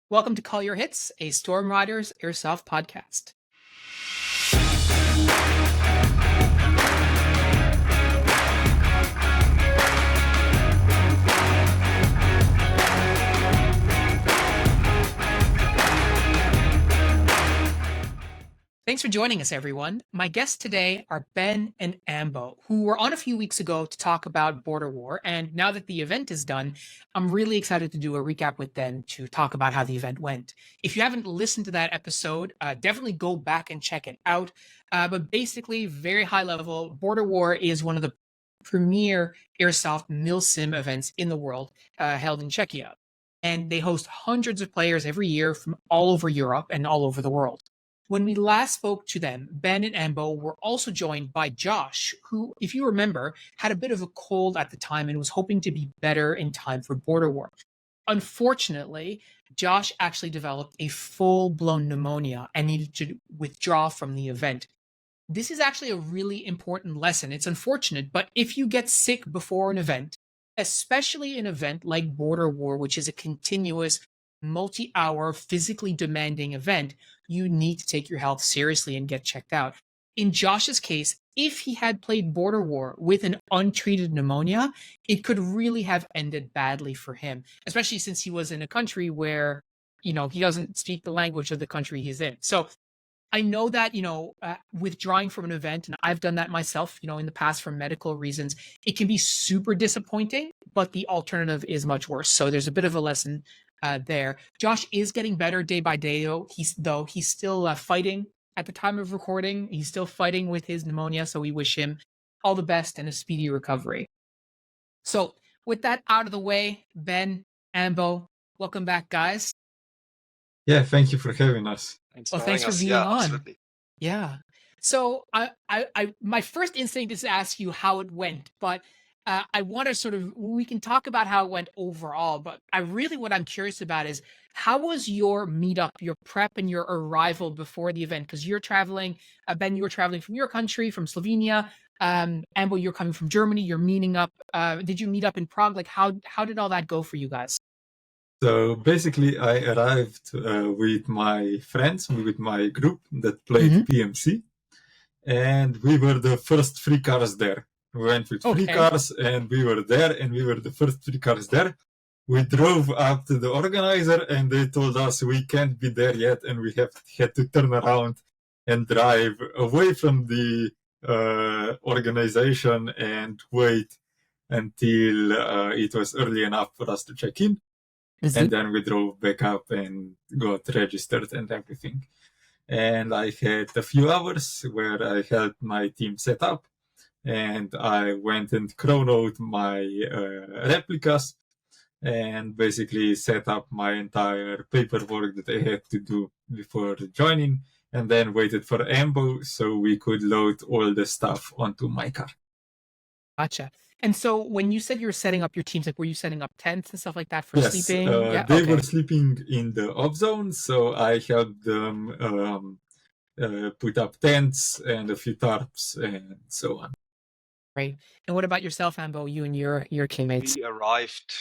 Welcome to Call Your Hits, a Storm Riders Airsoft podcast. Thanks for joining us, everyone. My guests today are Ben and Ambo, who were on a few weeks ago to talk about Border War. And now that the event is done, I'm really excited to do a recap with them to talk about how the event went. If you haven't listened to that episode, definitely go back and check it out. But basically, very high level, Border War is one of the premier airsoft Milsim events in the world, held in Czechia. And they host hundreds of players every year from all over Europe and all over the world. When we last spoke to them, Ben and Ambo were also joined by Josh, who, if you remember, had a bit of a cold at the time and was hoping to be better in time for Border War. Unfortunately, Josh actually developed a full-blown pneumonia and needed to withdraw from the event. This is actually a really important lesson. It's unfortunate, but if you get sick before an event, especially an event like Border War, which is a continuous multi-hour physically demanding event, you need to take your health seriously and get checked out. In Josh's case, if he had played Border War with an untreated pneumonia, it could really have ended badly for him, especially since he was in a country where, he doesn't speak the language of the country he's in. So I know that, withdrawing from an event, and I've done that myself, in the past for medical reasons, it can be super disappointing, but the alternative is much worse. So there's a bit of a lesson there. Josh is getting better day by day, though. He's still fighting at the time of recording. He's still fighting with his pneumonia, so we wish him all the best and a speedy recovery. So with that out of the way, Ben, Ambo, welcome back, guys. Yeah, thank you for having us. Thanks for being on. Absolutely. Yeah. So my first instinct is to ask you how it went, but I want to we can talk about how it went overall, but what I'm curious about is how was your meetup, your prep, and your arrival before the event? Because you're traveling, Ben, you were traveling from your country, from Slovenia. Ambo, you're coming from Germany. You're meeting up. Did you meet up in Prague? Like, how did all that go for you guys? So basically, I arrived with my friends, with my group that played PMC, and we were the first three cars there. We went with three cars, and we were there, and we were the first three cars there. We drove up to the organizer, and they told us we can't be there yet, and we had to turn around and drive away from the organization and wait until it was early enough for us to check in. And then we drove back up and got registered and everything. And I had a few hours where I helped my team set up, and I went and chronoed my replicas and basically set up my entire paperwork that I had to do before joining, and then waited for Ambo so we could load all the stuff onto my car. Gotcha. And so when you said you were setting up your teams, like were you setting up tents and stuff like that for sleeping? They were sleeping in the off zone, so I helped them put up tents and a few tarps and so on. Right. And what about yourself, Ambo, you and your teammates? We arrived,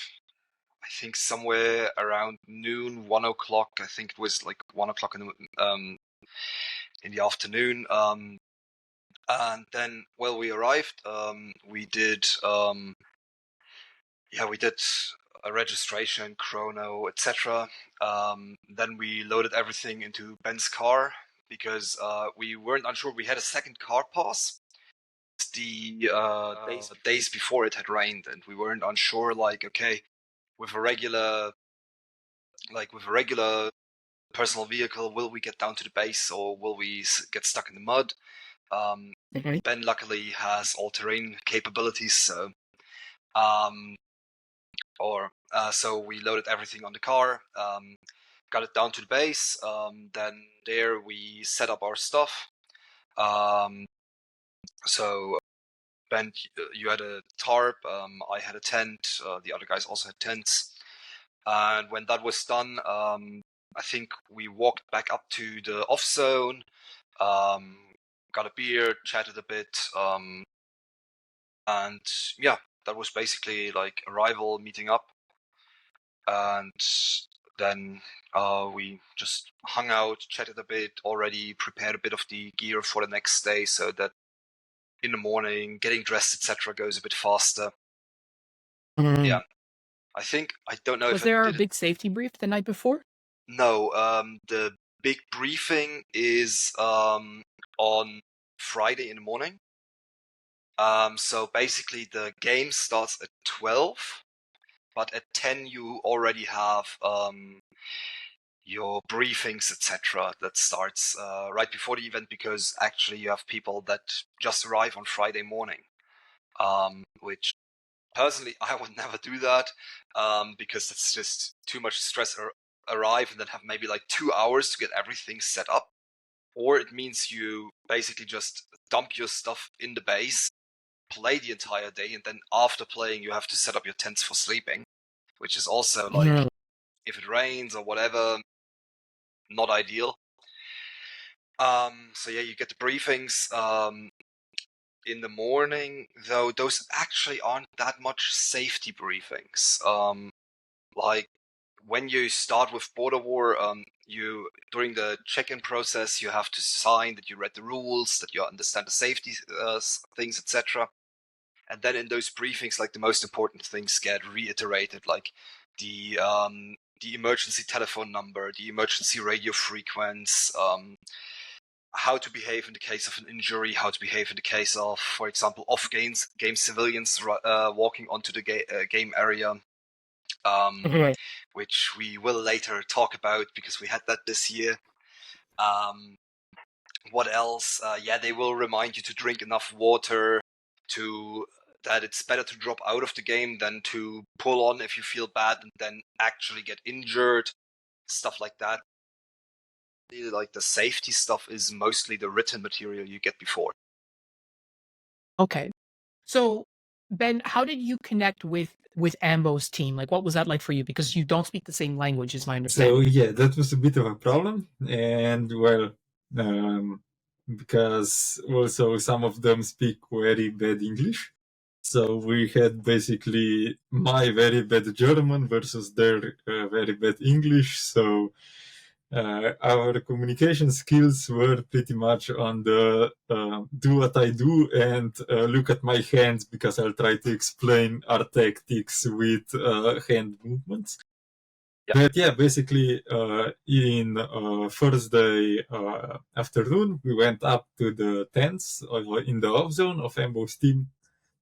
I think, somewhere around noon, 1 o'clock. I think it was like 1 o'clock in the afternoon. And then, we arrived. We did a registration, chrono, etc. Then we loaded everything into Ben's car because we weren't unsure. We had a second car pass. The days before it had rained, and we weren't unsure. With a regular personal vehicle, will we get down to the base or will we get stuck in the mud? Ben luckily has all-terrain capabilities, so we loaded everything on the car, got it down to the base. Then there we set up our stuff. So Ben, you had a tarp, I had a tent, the other guys also had tents. And when that was done, I think we walked back up to the off zone, got a beer, chatted a bit, and yeah, that was basically like arrival, meeting up, and then we just hung out, chatted a bit, already prepared a bit of the gear for the next day, so that in the morning, getting dressed, etc., goes a bit faster. Yeah, I don't know Was if I there a did it. big safety brief the night before? No, the big briefing is on Friday in the morning. So basically the game starts at 12, but at 10 you already have your briefings, etc. that starts right before the event, because actually you have people that just arrive on Friday morning, which personally I would never do that, because it's just too much stress. Arrive and then have maybe like 2 hours to get everything set up, or it means you basically just dump your stuff in the base, play the entire day, and then after playing you have to set up your tents for sleeping, which is also like, if it rains or whatever, not ideal. So yeah, you get the briefings in the morning, though those actually aren't that much safety briefings. Like when you start with Border War, you during the check-in process you have to sign that you read the rules, that you understand the safety things, etc. And then in those briefings, like the most important things get reiterated, like the emergency telephone number, the emergency radio frequency, how to behave in the case of an injury, how to behave in the case of, for example, off-game civilians walking onto the game area, which we will later talk about because we had that this year. What else? Yeah, they will remind you to drink enough water, that it's better to drop out of the game than to pull on if you feel bad and then actually get injured, stuff like that. Like the safety stuff is mostly the written material you get before. Okay. So, Ben, how did you connect with Ambo's team? Like, what was that like for you? Because you don't speak the same language, is my So understanding. yeah, that was a bit of a problem, and well, because also some of them speak very bad English. So we had basically my very bad German versus their very bad English. So our communication skills were pretty much on the do what I do and look at my hands, because I'll try to explain our tactics with hand movements. Yeah. But yeah, basically in first day afternoon, we went up to the tents in the off zone of Ambo's team,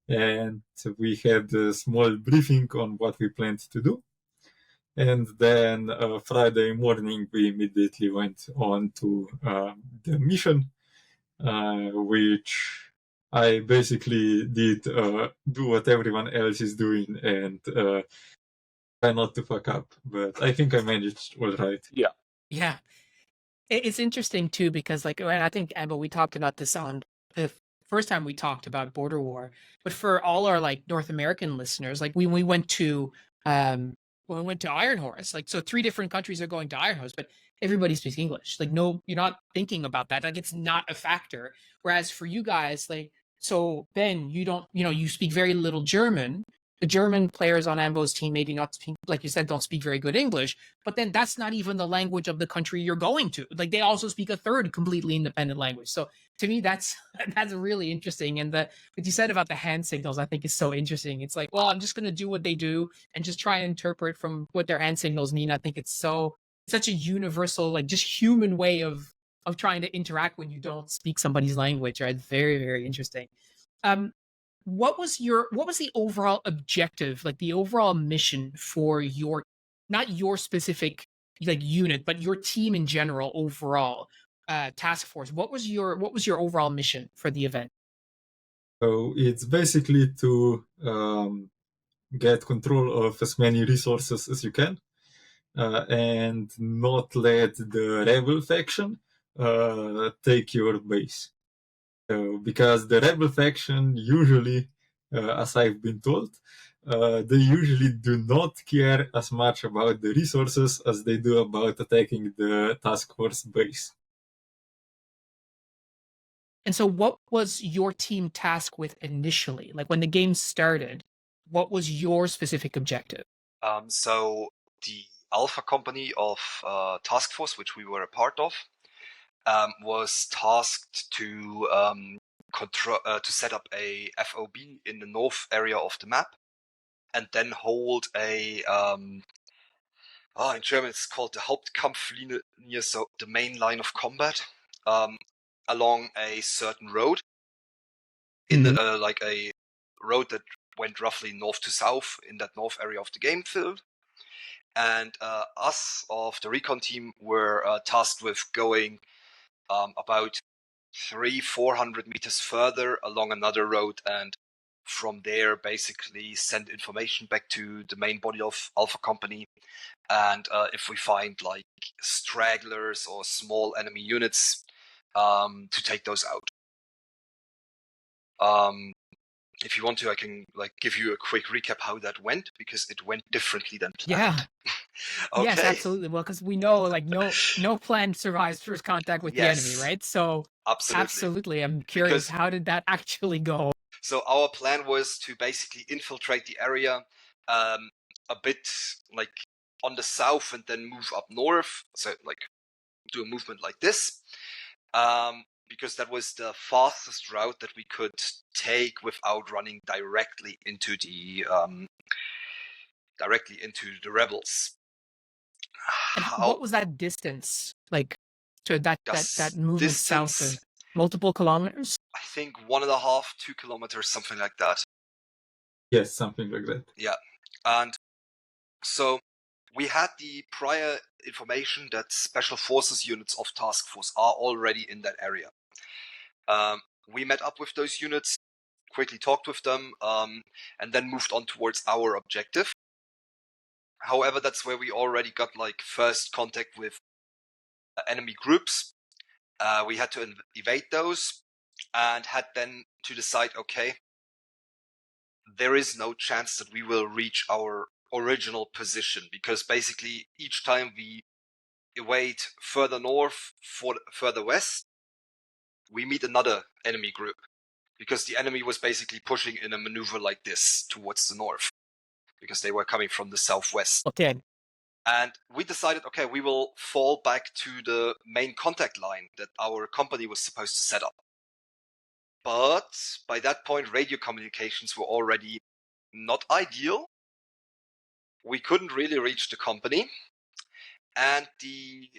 and we had a small briefing on what we planned to do. And then Friday morning, we immediately went on to the mission, which I basically did do what everyone else is doing and try not to fuck up. But I think I managed all right. Yeah. It's interesting too, because like, and I think, Ambo, we talked about this on the first time we talked about border war, but for all our like North American listeners, like we went to when we went to Iron Horse, like, so 3 different countries are going to Iron Horse, but everybody speaks English. Like, no, you're not thinking about that. Like, it's not a factor. Whereas for you guys, like, so Ben, you don't, you speak very little German. The German players on Ambo's team maybe not speak, like you said, don't speak very good English, but then that's not even the language of the country you're going to. Like, they also speak a third completely independent language. So to me, that's really interesting. And what you said about the hand signals, I think is so interesting. It's like, well, I'm just going to do what they do and just try and interpret from what their hand signals mean. I think it's such a universal, like, just human way of trying to interact when you don't speak somebody's language. Right? Very, very interesting. What was the overall objective, like the overall mission for your, not your specific like unit, but your team in general overall task force? What was your overall mission for the event? So it's basically to get control of as many resources as you can, and not let the rebel faction take your base. Because the rebel faction usually, as I've been told, they usually do not care as much about the resources as they do about attacking the task force base. And so what was your team tasked with initially? Like, when the game started, what was your specific objective? So the Alpha company of Task Force, which we were a part of, was tasked to set up a FOB in the north area of the map, and then hold a in German it's called the Hauptkampflinie, so the main line of combat, along a certain road, in like a road that went roughly north to south in that north area of the game field. And us of the Recon team were tasked with going about 400 meters further along another road, and from there basically send information back to the main body of Alpha Company. And if we find like stragglers or small enemy units, to take those out. If you want to, I can like give you a quick recap how that went, because it went differently than planned. Yeah. Okay. Yes, absolutely. Well, because we know like no plan survives first contact with the enemy, right? So absolutely. I'm curious, how did that actually go? So our plan was to basically infiltrate the area a bit like on the south and then move up north. So like do a movement like this. Because that was the fastest route that we could take without running directly into the rebels. And what was that distance like to that movement south of multiple kilometers? I think 1.5, 2 kilometers, something like that. Yes, something like that. Yeah. And so we had the prior information that special forces units of Task Force are already in that area. We met up with those units, quickly talked with them, and then moved on towards our objective. However, that's where we already got like first contact with enemy groups. We had to evade those and had then to decide, okay, there is no chance that we will reach our original position, because basically each time we evade further north, further west, we meet another enemy group, because the enemy was basically pushing in a maneuver like this towards the north, because they were coming from the southwest. Okay. And we decided, okay, we will fall back to the main contact line that our company was supposed to set up. But by that point, radio communications were already not ideal. We couldn't really reach the company. And the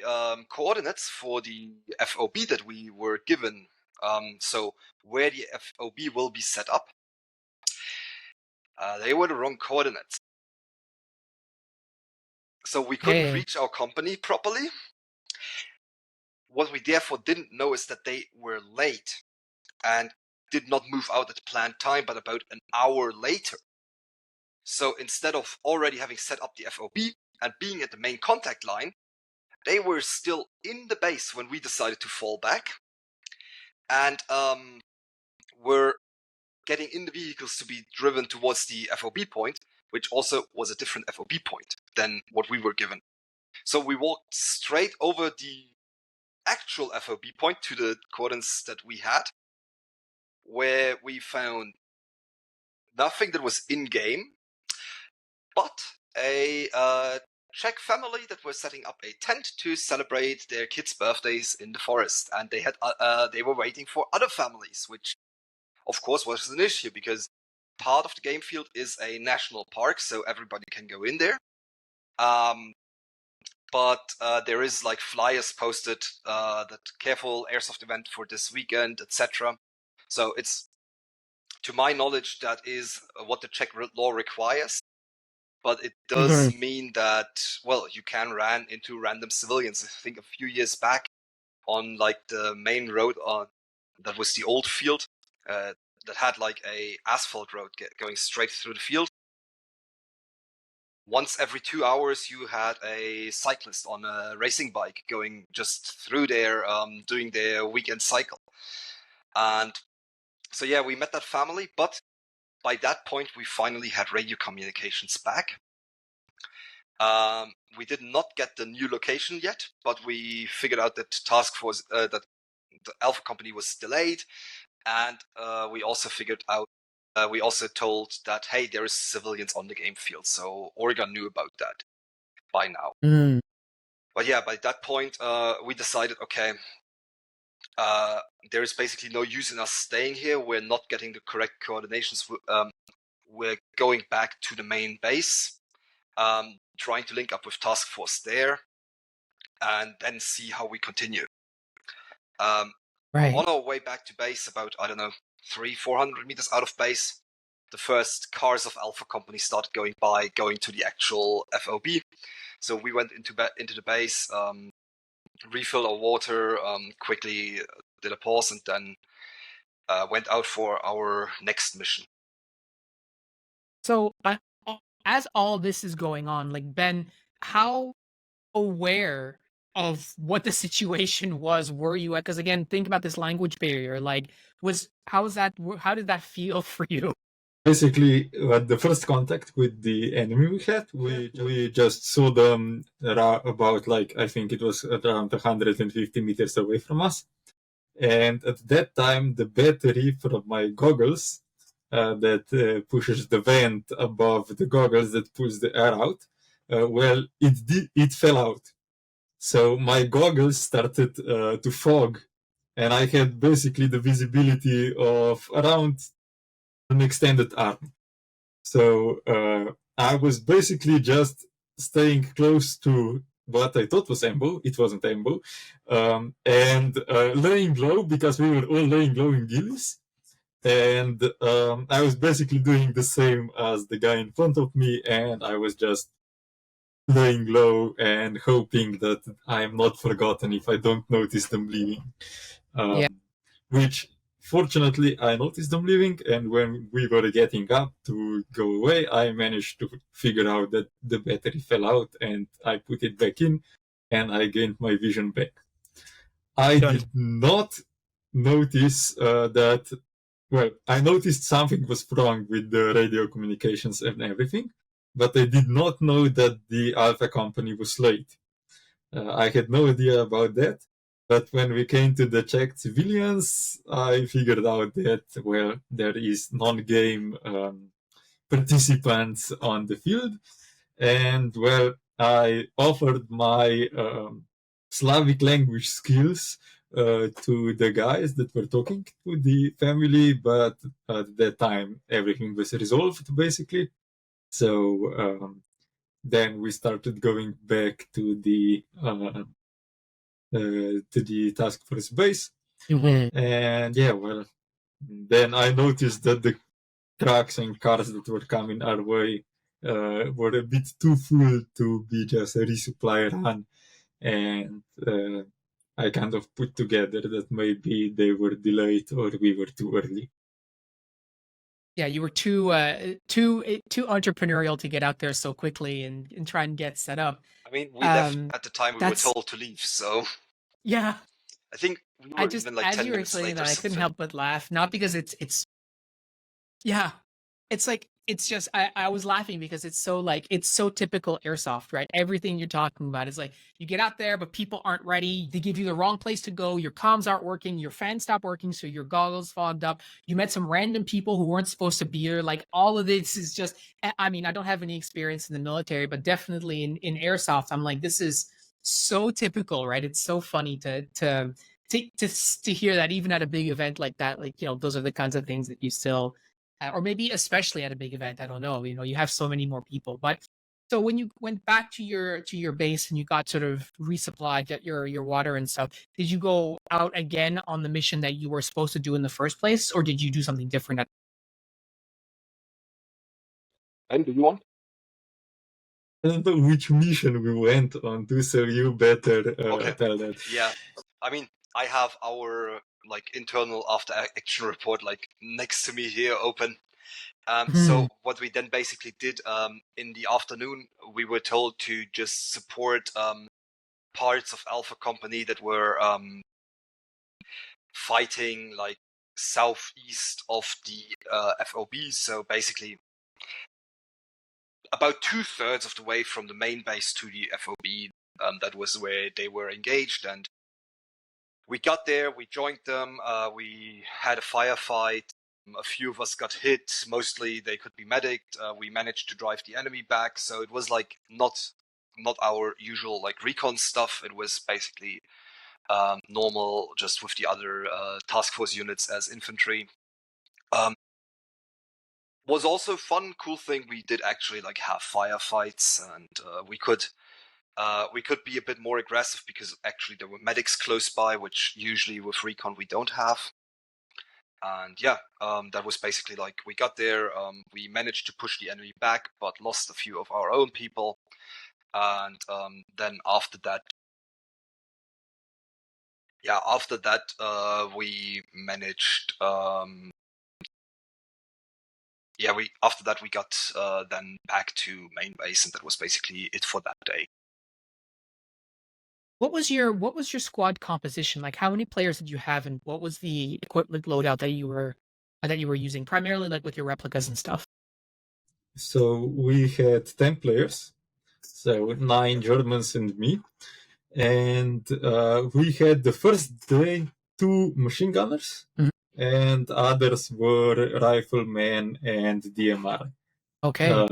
coordinates for the FOB that we were given, so where the FOB will be set up, they were the wrong coordinates. So we couldn't reach our company properly. What we therefore didn't know is that they were late and did not move out at the planned time, but about an hour later. So instead of already having set up the FOB and being at the main contact line, they were still in the base when we decided to fall back, and were getting in the vehicles to be driven towards the FOB point, which also was a different FOB point than what we were given. So we walked straight over the actual FOB point to the coordinates that we had, where we found nothing that was in-game, but a Czech family that were setting up a tent to celebrate their kids' birthdays in the forest, and they were waiting for other families, which of course was an issue, because part of the game field is a national park, so everybody can go in there. But there is like flyers posted that careful airsoft event for this weekend, etc. So it's, to my knowledge, that is what the Czech law requires. But it does mean that, well, you can run into random civilians. I think a few years back on like the main road that was the old field that had like a asphalt road going straight through the field. Once every 2 hours, you had a cyclist on a racing bike going just through there, doing their weekend cycle. And so, yeah, we met that family, but by that point, we finally had radio communications back. We did not get the new location yet, but we figured out that Task Force, that the Alpha Company was delayed, and we also figured out, we also told that, hey, there is civilians on the game field, so Oregon knew about that. by now. But yeah, by that point, we decided, okay, there is basically no use in us staying here. We're not getting the correct coordinations. We're going back to the main base, trying to link up with Task Force there, and then see how we continue. Right. On our way back to base, about, I don't know, 300-400 meters out of base, the first cars of Alpha Company started going by, going to the actual FOB. So we went into the base, refill our water, quickly did a pause, and then went out for our next mission. So, as all this is going on, like Ben, how aware of what the situation was were you at? Because again, think about this language barrier. Like, how did that feel for you? Basically, at the first contact with the enemy we had, we just saw them about, like, I think it was around 150 meters away from us. And at that time, the battery from my goggles that pushes the vent above the goggles that pulls the air out, it fell out. So my goggles started to fog, and I had basically the visibility of around an extended arm. So I was basically just staying close to what I thought was Ambo. It wasn't Ambo. And laying low, because we were all laying low in gillies. And I was basically doing the same as the guy in front of me, and I was just laying low and hoping that I'm not forgotten if I don't notice them leaving. Which, fortunately, I noticed them leaving, and when we were getting up to go away, I managed to figure out that the battery fell out, and I put it back in, and I gained my vision back. I did not notice that. Well, I noticed something was wrong with the radio communications and everything, but I did not know that the Alpha Company was late. I had no idea about that. But when we came to the checked civilians, I figured out that, well, there is non-game participants on the field. And, well, I offered my Slavic language skills to the guys that were talking to the family, but at that time everything was resolved basically. So then we started going back to the task force base, and yeah, well, then I noticed that the trucks and cars that were coming our way were a bit too full to be just a resupply run, and I kind of put together that maybe they were delayed or we were too early. Yeah, you were too entrepreneurial to get out there so quickly and try and get set up. I mean, we left at the time we were told to leave, so yeah. I think we were even like as 10 you were minutes explaining later. that, I couldn't help but laugh. Not because it's yeah, it's like it's just I was laughing because it's so typical airsoft, right? Everything you're talking about is like you get out there, but people aren't ready. They give you the wrong place to go. Your comms aren't working. Your fans stop working, so your goggles fogged up. You met some random people who weren't supposed to be here. Like all of this is just. I mean, I don't have any experience in the military, but definitely in airsoft, I'm like, this is so typical, right? It's so funny to hear that even at a big event like that, like those are the kinds of things that you still. Or maybe especially at a big event, I don't know. You have so many more people. But so when you went back to your base and you got sort of resupplied, get your water and stuff, did you go out again on the mission that you were supposed to do in the first place, or did you do something different? And do you want? I don't know which mission we went on to, so you better tell that. Yeah, I mean, I have our internal after action report next to me here open. So what we then basically did in the afternoon, we were told to just support parts of Alpha Company that were fighting southeast of the FOB. So basically, about 2/3 of the way from the main base to the FOB. That was where they were engaged, and we got there. We joined them. We had a firefight. A few of us got hit. Mostly they could be medicked. We managed to drive the enemy back, so it was not not our usual like Recon stuff. It was basically normal, just with the other task force units as infantry. Was also fun, cool thing. We did actually like have firefights, and we could be a bit more aggressive because actually there were medics close by, which usually with Recon we don't have. And yeah, that was basically like we got there. We managed to push the enemy back, but lost a few of our own people. And then after that, we managed. After that we got then back to main base, and that was basically it for that day. What was your squad composition? Like, how many players did you have, and what was the equipment loadout that you were using, primarily like with your replicas and stuff? So we had 10 players, so 9 Germans and me. And we had the first day 2 machine gunners, and others were riflemen and DMR. Okay.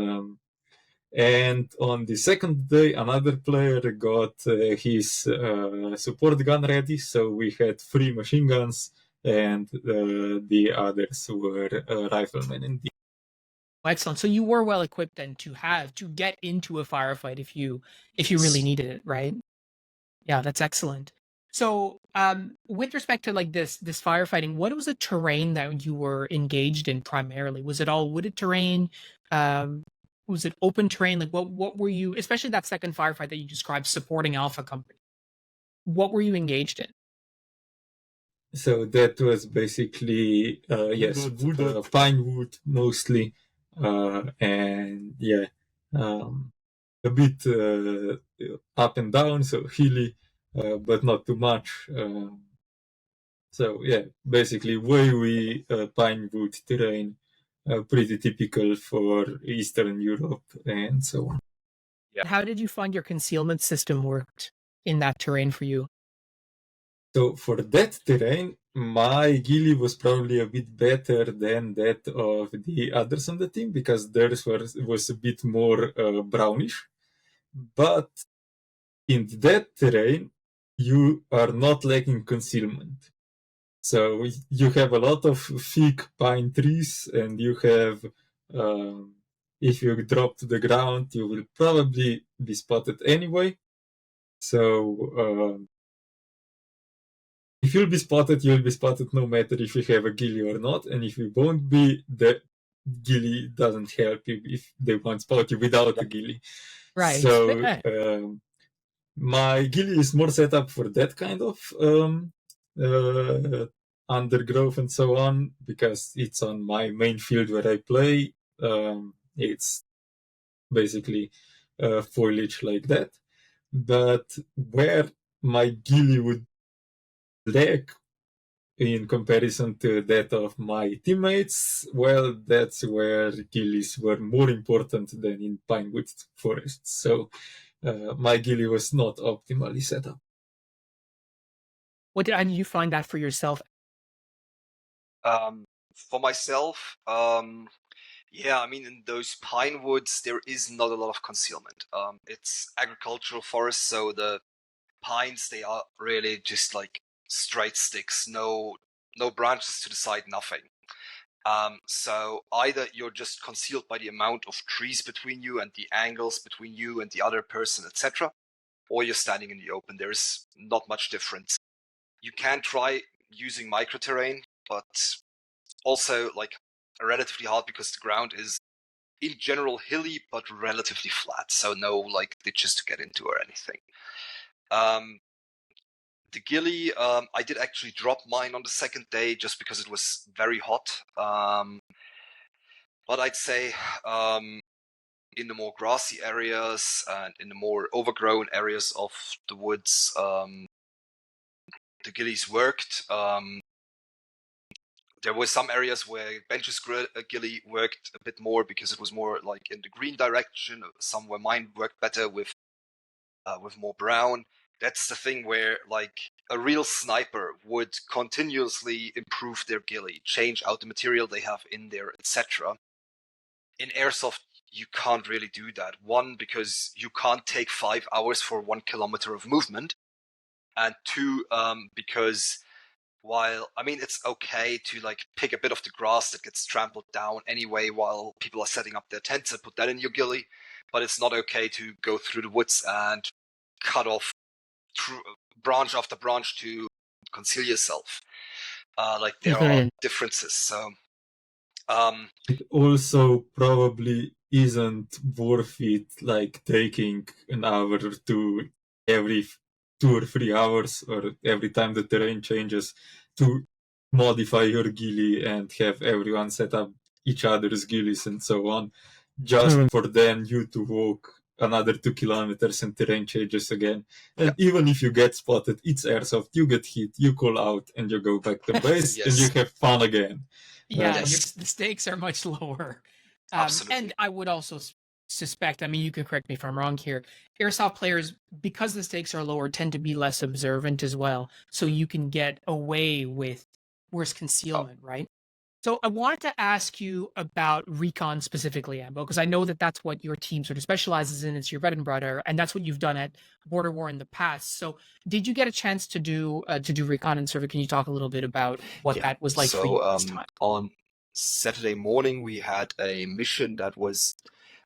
And on the second day, another player got his support gun ready. So we had 3 machine guns, and the others were riflemen and Excellent. So you were well equipped then to get into a firefight if you really needed it, right? Yeah, that's excellent. So, with respect to like this firefighting, what was the terrain that you were engaged in primarily? Was it all wooded terrain? Was it open terrain? Like, what were you, especially that second firefight that you described supporting Alpha Company? What were you engaged in? So that was basically pine wood mostly, and yeah, a bit up and down, so hilly, but not too much. So yeah, basically wavy pine wood terrain, pretty typical for Eastern Europe and so on. Yeah. How did you find your concealment system worked in that terrain for you? So for that terrain, my ghillie was probably a bit better than that of the others on the team because theirs was a bit more brownish. But in that terrain, you are not lacking concealment. So you have a lot of thick pine trees, and you have, if you drop to the ground, you will probably be spotted anyway. So if you'll be spotted no matter if you have a ghillie or not. And if you won't be, the ghillie doesn't help you if they won't spot you without a ghillie. Right. So my ghillie is more set up for that kind of undergrowth and so on, because it's on my main field where I play. It's basically foliage like that. But where my ghillie would lack in comparison to that of my teammates, well, that's where ghillies were more important than in pinewood forests. So my ghillie was not optimally set up. What did you find that for yourself? For myself, yeah, I mean, in those pine woods, there is not a lot of concealment. It's agricultural forest, so the pines, they are really just like straight sticks, no branches to the side, nothing. So either you're just concealed by the amount of trees between you and the angles between you and the other person, etc., or you're standing in the open. There is not much difference. You can try using microterrain, but also like relatively hard because the ground is in general hilly but relatively flat, so no like ditches to get into or anything. The ghillie, I did actually drop mine on the second day just because it was very hot. But I'd say in the more grassy areas and in the more overgrown areas of the woods, the ghillies worked. There were some areas where Bench's ghillie worked a bit more because it was more like in the green direction. Some where mine worked better with more brown. That's the thing where like a real sniper would continuously improve their ghillie, change out the material they have in there, etc. In airsoft, you can't really do that. One, because you can't take 5 hours for 1 kilometer of movement, and two, because while, I mean, it's okay to like pick a bit of the grass that gets trampled down anyway while people are setting up their tents and put that in your ghillie, but it's not okay to go through the woods and cut off branch after branch to conceal yourself. Like there are differences. So it also probably isn't worth it, like taking an hour or two every 2 or 3 hours, or every time the terrain changes, to modify your ghillie and have everyone set up each other's ghillies and so on, just for then you to walk another 2 kilometers and terrain changes again. And even if you get spotted, it's airsoft, you get hit, you call out, and you go back to base and you have fun again. Yeah, the stakes are much lower. Absolutely. And I would also suspect, I mean, you can correct me if I'm wrong here, airsoft players, because the stakes are lower, tend to be less observant as well. So you can get away with worse concealment, right? So I wanted to ask you about Recon specifically, Ambo, because I know that that's what your team sort of specializes in. It's your bread and butter, and that's what you've done at Border War in the past. So did you get a chance to do Recon and Server? Can you talk a little bit about what that was like for you this time? On Saturday morning, we had a mission that was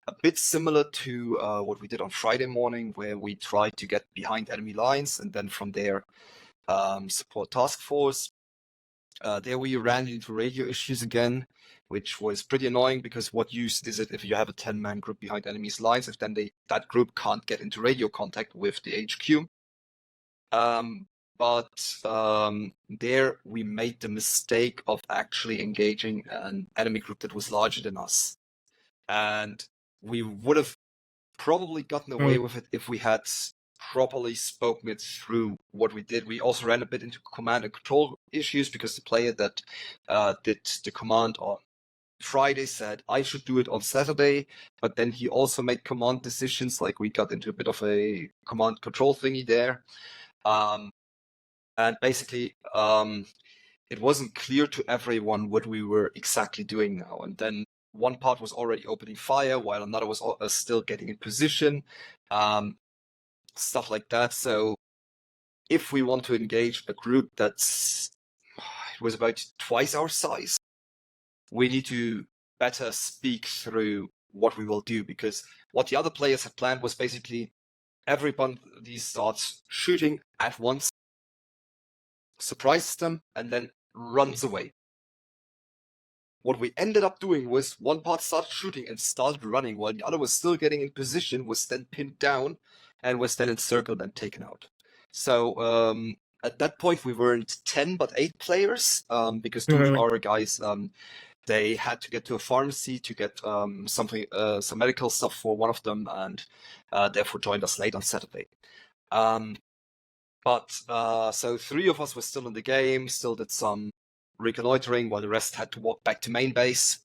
a bit similar to what we did on Friday morning, where we tried to get behind enemy lines and then from there support task force. There we ran into radio issues again, which was pretty annoying, because what use is it if you have a 10-man group behind enemy's lines if then that group can't get into radio contact with the HQ? But there we made the mistake of actually engaging an enemy group that was larger than us. And we would have probably gotten away with it if we had properly spoken it through what we did. We also ran a bit into command and control issues, because the player that did the command on Friday said I should do it on Saturday, but then he also made command decisions. Like we got into a bit of a command control thingy there. And basically, it wasn't clear to everyone what we were exactly doing now. And then one part was already opening fire, while another was still getting in position, stuff like that. So if we want to engage a group that's it was about twice our size, we need to better speak through what we will do, because what the other players had planned was basically everybody starts shooting at once, surprises them, and then runs away. What we ended up doing was one part started shooting and started running, while the other was still getting in position, was then pinned down, and was then encircled and taken out. So at that point we weren't 10 but 8 players, because two of our guys, they had to get to a pharmacy to get some medical stuff for one of them, and therefore joined us late on Saturday. So 3 of us were still in the game, still did some reconnoitering, while the rest had to walk back to main base.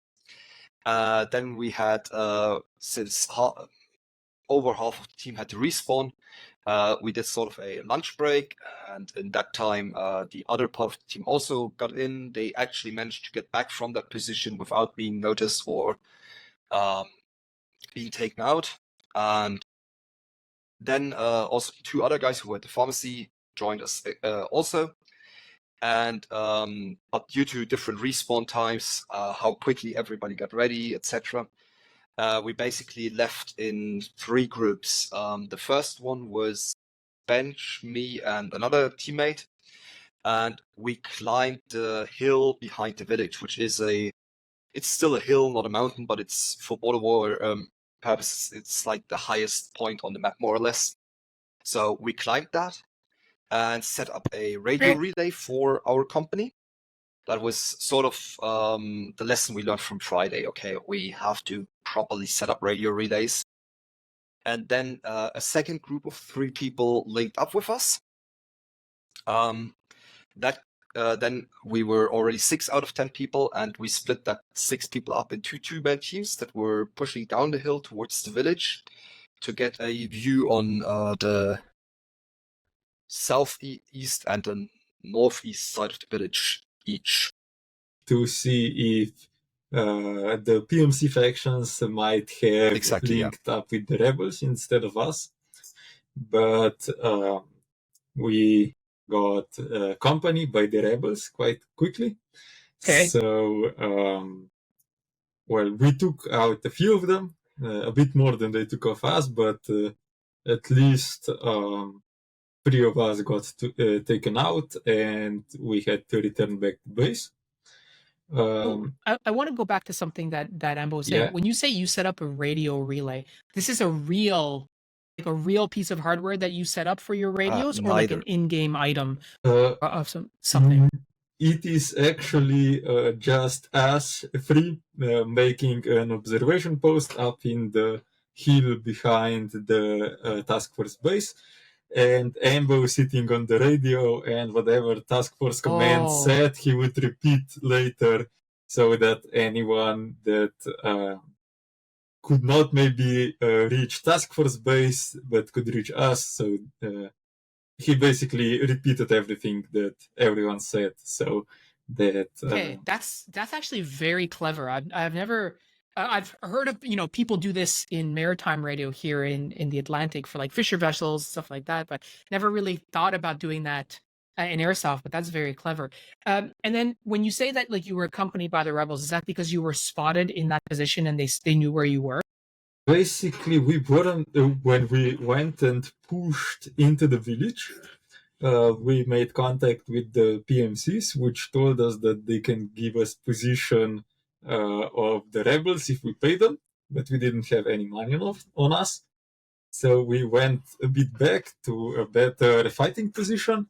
Then we had, since over half of the team had to respawn, we did sort of a lunch break, and in that time the other part of the team also got in. They actually managed to get back from that position without being noticed or being taken out. And then also 2 other guys who were at the pharmacy joined us also. And but due to different respawn times, how quickly everybody got ready, etc., we basically left in 3 groups. The first one was Bench, me, and another teammate, and we climbed the hill behind the village, which is it's still a hill, not a mountain, but it's for border war purposes, it's like the highest point on the map, more or less. So we climbed that and set up a radio relay for our company. That was sort of the lesson we learned from Friday. Okay, we have to properly set up radio relays. And then a second group of 3 people linked up with us. Then we were already 6 out of 10 people, and we split that 6 people up into 2-man teams that were pushing down the hill towards the village to get a view on the southeast and the northeast side of the village each. To see if the PMC factions might have Exactly, linked up with the rebels instead of us, but we got company by the rebels quite quickly. Okay. So, well, we took out a few of them, a bit more than they took of us, but at least 3 of us got taken out, and we had to return back to base. I want to go back to something that Ambo was saying. Yeah. When you say you set up a radio relay, this is a real piece of hardware that you set up for your radios, or like an neither. in-game item of something? It is actually just us 3 making an observation post up in the hill behind the task force base, and Ambo sitting on the radio, and whatever task force command said, he would repeat later, so that anyone that could not maybe reach task force base but could reach us, so he basically repeated everything that everyone said, so that okay, that's actually very clever. I've never I've heard of people do this in maritime radio here in the Atlantic for like fisher vessels, stuff like that, but never really thought about doing that in airsoft. But that's very clever. And then when you say that like you were accompanied by the rebels, is that because you were spotted in that position and they knew where you were? Basically, we weren't when we went and pushed into the village. We made contact with the PMCs, which told us that they can give us position of the rebels if we pay them, but we didn't have any money on us. So we went a bit back to a better fighting position,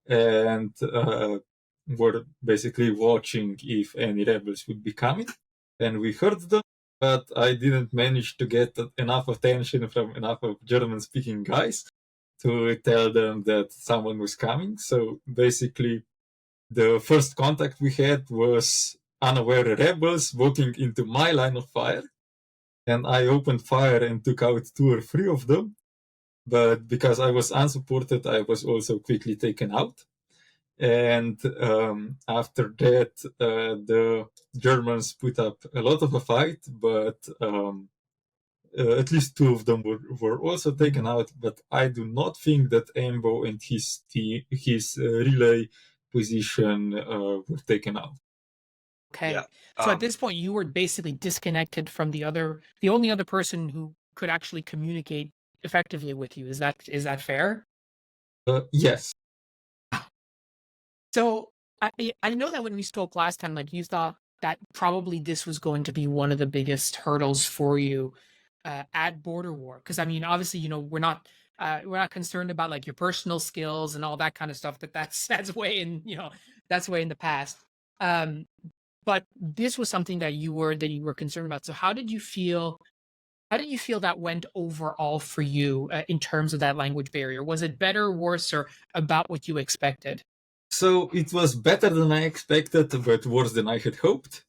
and were basically watching if any rebels would be coming. And we heard them, but I didn't manage to get enough attention from enough of German-speaking guys to tell them that someone was coming. So basically, the first contact we had was unaware rebels walking into my line of fire, and I opened fire and took out 2 or 3 of them. But because I was unsupported, I was also quickly taken out. And after that, the Germans put up a lot of a fight, but at least 2 of them were also taken out. But I do not think that Ambo and his relay position were taken out. Okay. Yeah. So at this point, you were basically disconnected from the only other person who could actually communicate effectively with you. Is that fair? Yes. So I know that when we spoke last time, like you thought that probably this was going to be one of the biggest hurdles for you at Border War, because I mean, obviously, we're not concerned about like your personal skills and all that kind of stuff. That's way in that's way in the past. But this was something that you were concerned about. So how did you feel? How did you feel that went overall for you in terms of that language barrier? Was it better, worse, or about what you expected? So it was better than I expected, but worse than I had hoped.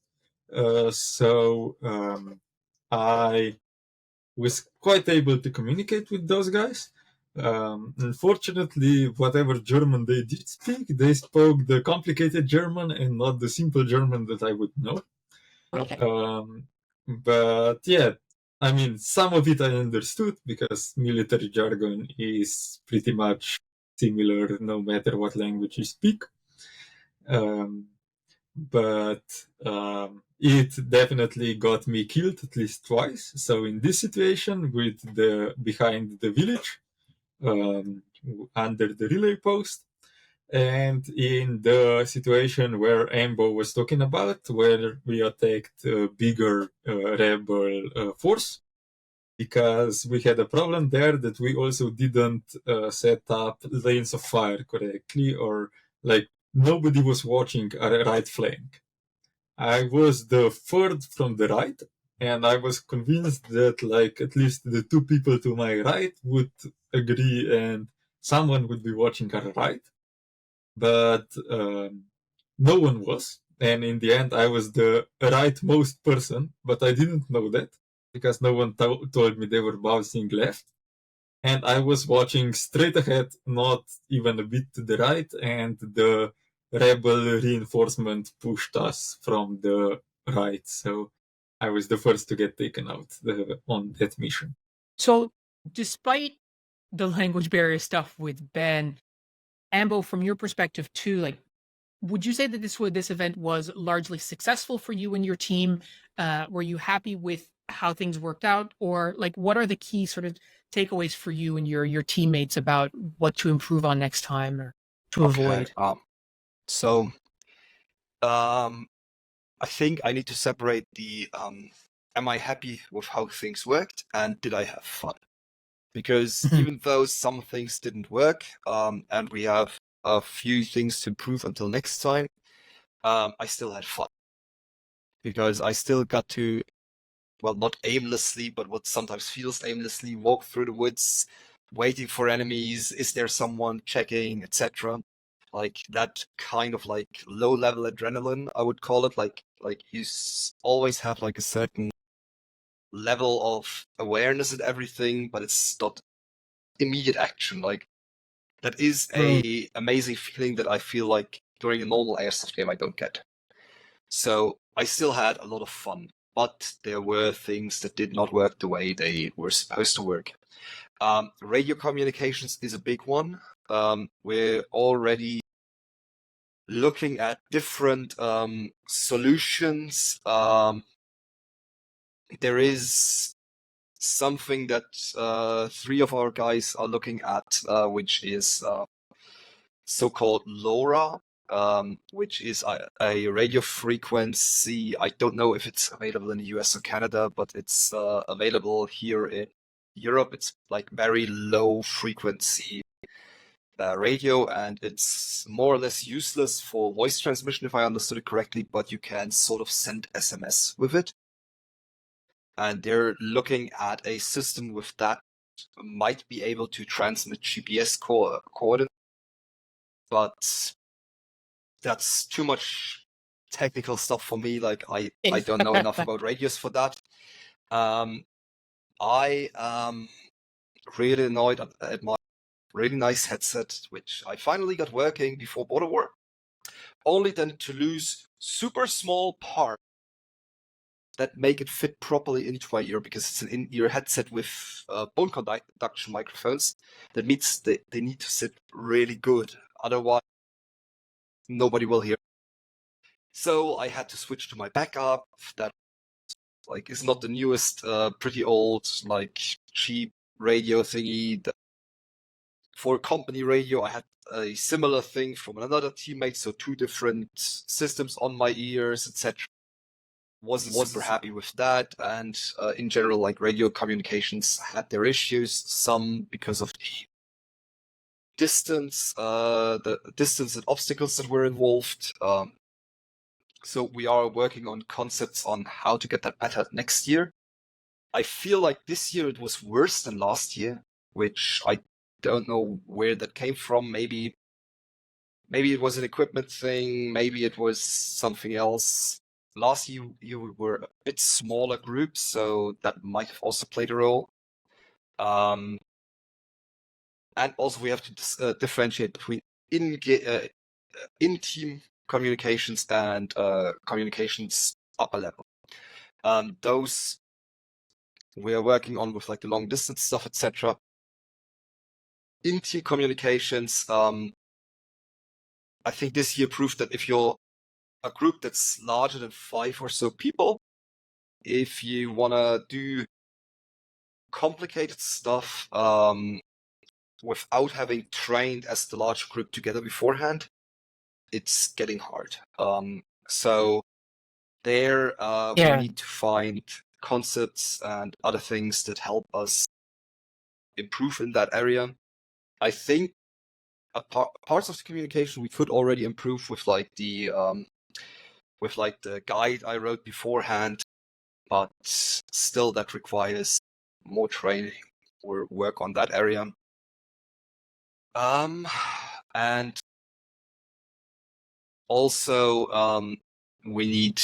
I was quite able to communicate with those guys. Unfortunately, whatever German they did speak, they spoke the complicated German and not the simple German that I would know. Okay. But yeah, I mean, some of it I understood because military jargon is pretty much similar no matter what language you speak. But it definitely got me killed at least twice. So in this situation, with the behind the village, under the relay post, and in the situation where Ambo was talking about, where we attacked a bigger rebel force, because we had a problem there that we also didn't set up lanes of fire correctly, or like nobody was watching our right flank. I was the 3rd from the right, and I was convinced that like at least the 2 people to my right would agree and someone would be watching our right. But no one was. And in the end, I was the rightmost person, but I didn't know that because no one told me they were bouncing left. And I was watching straight ahead, not even a bit to the right, and the rebel reinforcement pushed us from the right. So I was the first to get taken out on that mission. So, despite the language barrier stuff with Ben, Ambo, from your perspective too, like, would you say that this event was largely successful for you and your team? Were you happy with how things worked out, or like, what are the key sort of takeaways for you and your teammates about what to improve on next time or to avoid? So I think I need to separate the am I happy with how things worked and did I have fun? Because even though some things didn't work, and we have a few things to improve until next time, I still had fun. Because I still got to, well, not aimlessly, but what sometimes feels aimlessly, walk through the woods, waiting for enemies, is there someone checking, etc. Like that kind of like low level adrenaline, I would call it. Like you always have like a certain level of awareness and everything, but it's not immediate action. Like that is a amazing feeling that I feel like during a normal airsoft game I don't get. So I still had a lot of fun, but there were things that did not work the way they were supposed to work. Radio communications is a big one. We're already looking at different solutions. There is something that 3 of our guys are looking at, which is so-called LoRa, which is a radio frequency. I don't know if it's available in the US or Canada, but it's available here in Europe. It's like very low frequency radio, and it's more or less useless for voice transmission, if I understood it correctly, but you can sort of send SMS with it. And they're looking at a system with that might be able to transmit GPS coordinates, but that's too much technical stuff for me. Like I don't know enough about radios for that. I am really annoyed at my really nice headset, which I finally got working before Border War, only then to lose super small parts that make it fit properly into my ear, because it's an in-ear headset with bone conduction microphones. That means they need to sit really good, otherwise nobody will hear. So I had to switch to my backup that like is not the newest, pretty old, like cheap radio thingy. For company radio, I had a similar thing from another teammate, so 2 different systems on my ears, etc. Wasn't super happy with that, and in general, like radio communications had their issues. Some because of the distance and obstacles that were involved. So we are working on concepts on how to get that better next year. I feel like this year it was worse than last year, which I don't know where that came from. Maybe it was an equipment thing. Maybe it was something else. Last year you were a bit smaller group, so that might have also played a role. And also we have to differentiate between in-team communications and communications upper level. Those we are working on with like the long distance stuff, etc. In-team communications, I think this year proved that if you're a group that's larger than 5 or so people, if you want to do complicated stuff without having trained as the large group together beforehand, it's getting hard. So there we need to find concepts and other things that help us improve in that area. I think parts of the communication we could already improve with like the guide I wrote beforehand, but still that requires more training or work on that area. And also we need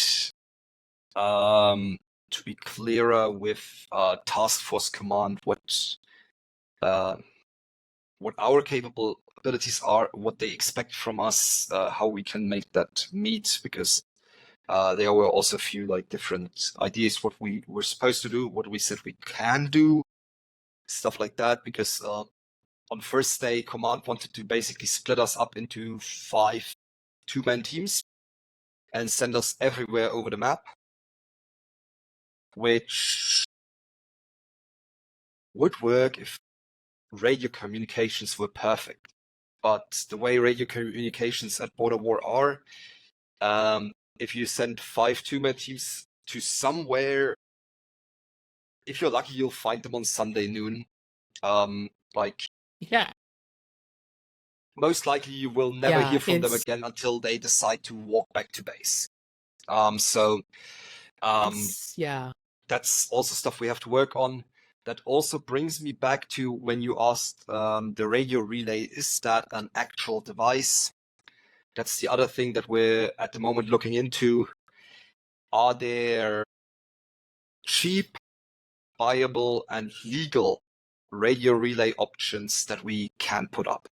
to be clearer with task force command what our capabilities are, what they expect from us, how we can make that meet, because There were also a few like different ideas what we were supposed to do, what we said we can do, stuff like that. Because on first day, Command wanted to basically split us up into 5 two-man teams and send us everywhere over the map, which would work if radio communications were perfect. But the way radio communications at Border War are, if you send 5 two-man teams to somewhere, if you're lucky, you'll find them on Sunday noon. Yeah. Most likely you will never hear from them again until they decide to walk back to base. Yeah. That's also stuff we have to work on. That also brings me back to when you asked the radio relay, is that an actual device? That's the other thing that we're at the moment looking into. Are there cheap, viable, and legal radio relay options that we can put up?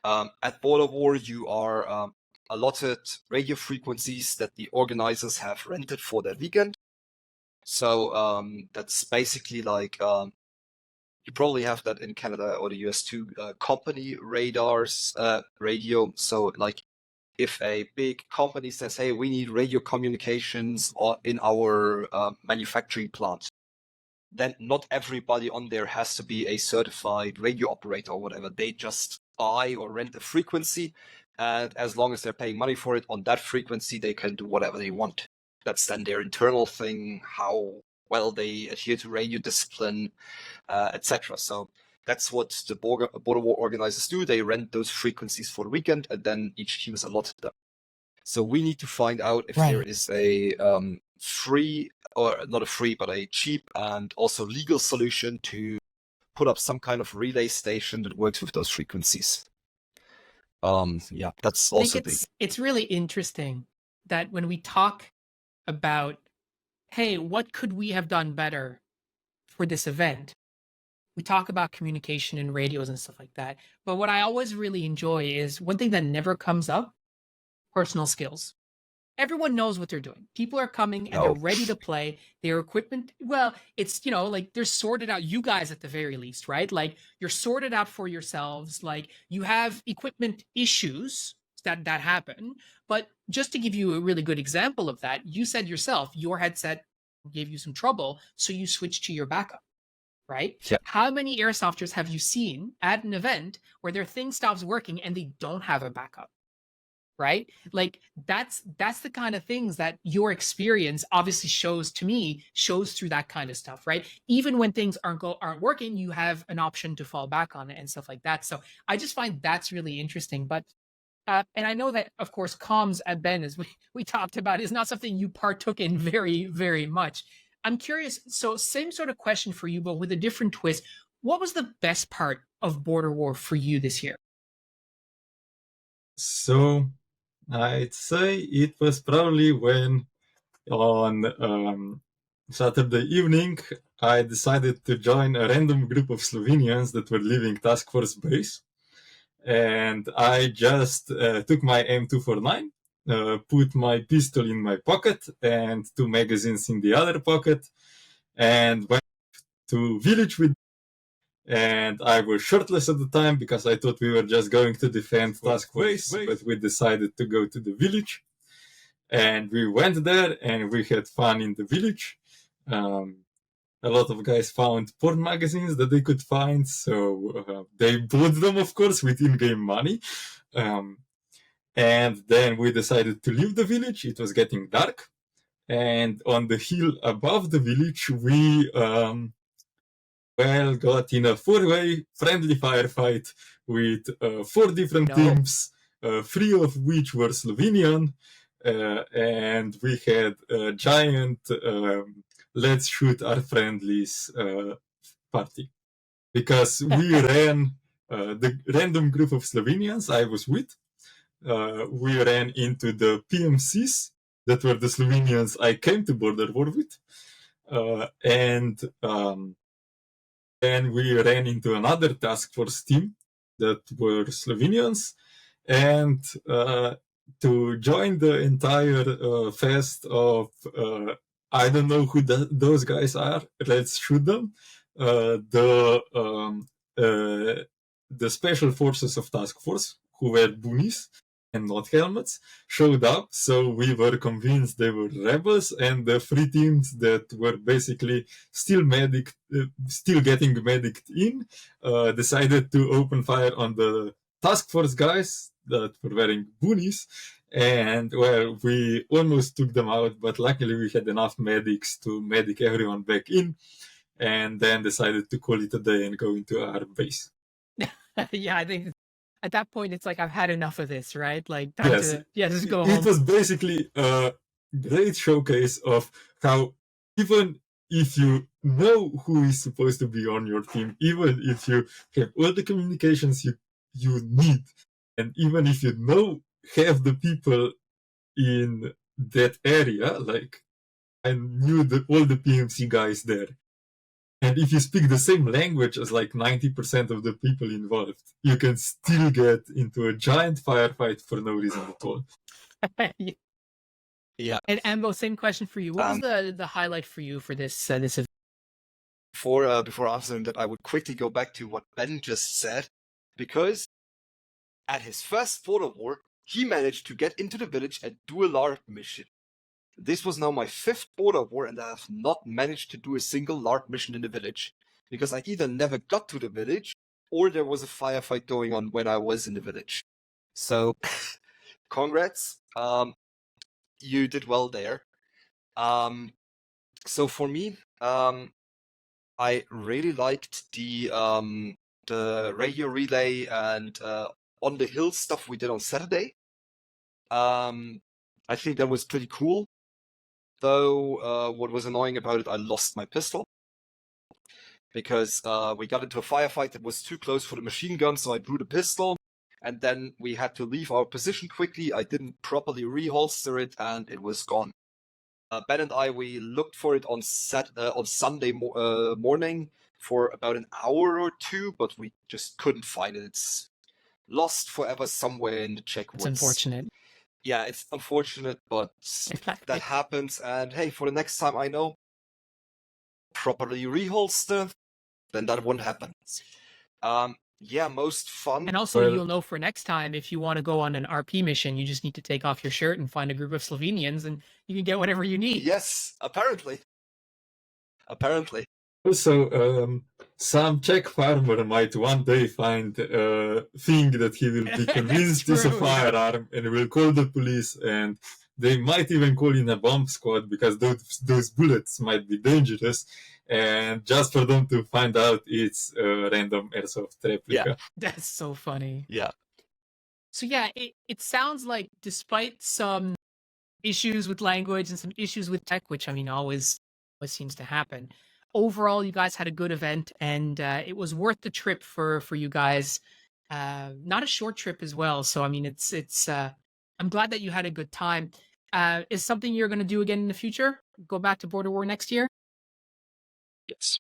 At Border War, you are allotted radio frequencies that the organizers have rented for their weekend. So that's basically like, you probably have that in Canada or the US too, company radars, radio. So like if a big company says, hey, we need radio communications in our manufacturing plant, then not everybody on there has to be a certified radio operator or whatever. They just buy or rent a frequency, and as long as they're paying money for it on that frequency, they can do whatever they want. That's then their internal thing, how well they adhere to radio discipline, etc. So that's what the Border War organizers do. They rent those frequencies for the weekend, and then each team is allotted them. So we need to find out if there is a free, or not a free, but a cheap and also legal solution to put up some kind of relay station that works with those frequencies. Yeah, that's also big. It's really interesting that when we talk about, hey, what could we have done better for this event? We talk about communication and radios and stuff like that. But what I always really enjoy is one thing that never comes up: personal skills. Everyone knows what they're doing. People are coming and they're ready to play. Their equipment, well, it's, like they're sorted out. You guys at the very least, right? Like you're sorted out for yourselves. Like you have equipment issues that happen. But just to give you a really good example of that, you said yourself, your headset gave you some trouble, so you switched to your backup, right? Yeah. How many airsofters have you seen at an event where their thing stops working and they don't have a backup? Right? Like that's the kind of things that your experience obviously shows through that kind of stuff, right? Even when things aren't working, you have an option to fall back on it and stuff like that. So I just find that's really interesting. But and I know that, of course, comms at Ben, as we talked about, is not something you partook in very, very much. I'm curious. So same sort of question for you, but with a different twist. What was the best part of Border War for you this year? So I'd say it was probably when on Saturday evening I decided to join a random group of Slovenians that were leaving Task Force base, and I just took my M249, put my pistol in my pocket and 2 magazines in the other pocket, and went to village with. And I was shirtless at the time because I thought we were just going to defend Task Base, but we decided to go to the village. And we went there and we had fun in the village. A lot of guys found porn magazines that they could find, so they bought them, of course, with in-game money. And then we decided to leave the village. It was getting dark. And on the hill above the village, we got in a 4-way friendly firefight with 4 different teams, 3 of which were Slovenian, and we had a giant let's shoot our friendlies party. Because we ran the random group of Slovenians I was with, we ran into the PMCs that were the Slovenians I came to Border War with, and then we ran into another task force team that were Slovenians, and to join the entire fest of I don't know who those guys are. Let's shoot them. The special forces of task force, who wear boonies and not helmets, showed up. So we were convinced they were rebels, and the three teams that were basically still getting medicked in, decided to open fire on the task force guys that were wearing boonies. And well, we almost took them out, but luckily we had enough medics to medic everyone back in, and then decided to call it a day and go into our base. Yeah, I think at that point it's like I've had enough of this, right? Like time Yes. just go home. It was basically a great showcase of how even if you know who is supposed to be on your team, even if you have all the communications you need, and even if you know half the people in that area, like I knew all the PMC guys there. And if you speak the same language as like 90% of the people involved, you can still get into a giant firefight for no reason at all. Yeah. And Ambo, same question for you. What was the highlight for you for this event? Before answering that, I would quickly go back to what Ben just said, because at his first border war, he managed to get into the village and do a LARP mission. This was now my 5th border war, and I have not managed to do a single LARP mission in the village, because I either never got to the village, or there was a firefight going on when I was in the village. So, congrats. You did well there. So for me, I really liked the radio relay and on the hill stuff we did on Saturday. I think that was pretty cool. Though what was annoying about it, I lost my pistol. Because we got into a firefight that was too close for the machine gun, so I drew the pistol. And then we had to leave our position quickly. I didn't properly reholster it, and it was gone. Ben and I, we looked for it on Sunday morning for about an hour or two, but we just couldn't find it. It's lost forever somewhere in the Czech woods. It's unfortunate. Yeah, it's unfortunate, but that happens. And hey, for the next time I know, properly reholster, then that won't happen. Yeah, most fun. And also, you'll know for next time, if you want to go on an RP mission, you just need to take off your shirt and find a group of Slovenians, and you can get whatever you need. Yes, apparently. Also, some Czech farmer might one day find a thing that he will be convinced is a firearm, and will call the police, and they might even call in a bomb squad, because those bullets might be dangerous. And just for them to find out it's a random airsoft replica. Yeah. That's so funny. Yeah. So yeah, it sounds like despite some issues with language and some issues with tech, which I mean always seems to happen, overall you guys had a good event, and it was worth the trip for you guys. Not a short trip as well. So I mean it's I'm glad that you had a good time. Is something you're going to do again in the future? Go back to Border War next year? Yes,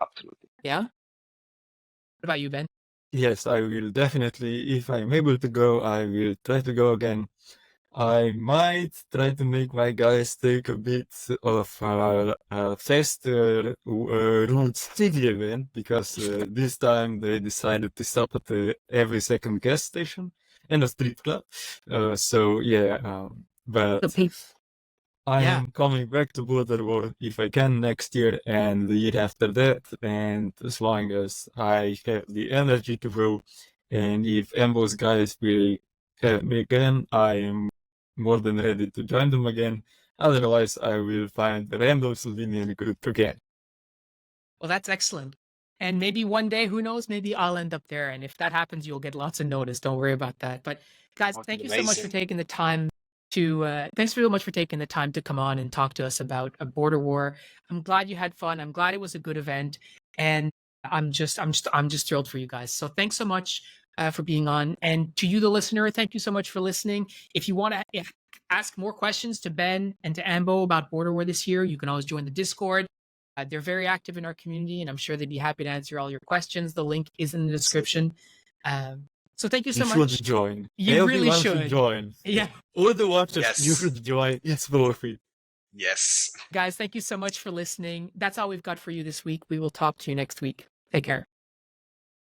absolutely. Yeah. What about you, Ben? Yes, I will definitely. If I'm able to go, I will try to go again. I might try to make my guys take a bit of a faster route city event, because this time they decided to stop at every second gas station and a street club. So yeah, but I am coming back to Border War if I can next year and the year after that, and as long as I have the energy to go, and if Ambo's guys will have me again, I am more than ready to join them again. Otherwise, I will find the random Slovenian group again. Well, that's excellent. And maybe one day, who knows, maybe I'll end up there. And if that happens, you'll get lots of notice. Don't worry about that. But guys, thank you so much for taking the time thanks very much for taking the time to come on and talk to us about a border war. I'm glad you had fun. I'm glad it was a good event, and I'm just thrilled for you guys. So thanks so much for being on, and to you, the listener, thank you so much for listening. If you want to ask more questions to Ben and to Ambo about border war this year, you can always join the Discord. They're very active in our community, and I'm sure they'd be happy to answer all your questions. The link is in the description. So thank you so You much. should join. You really Everyone should. join. Yeah. All the watchers, Yes. you should join. It's worth it. Yes. Guys, thank you so much for listening. That's all we've got for you this week. We will talk to you next week. Take care.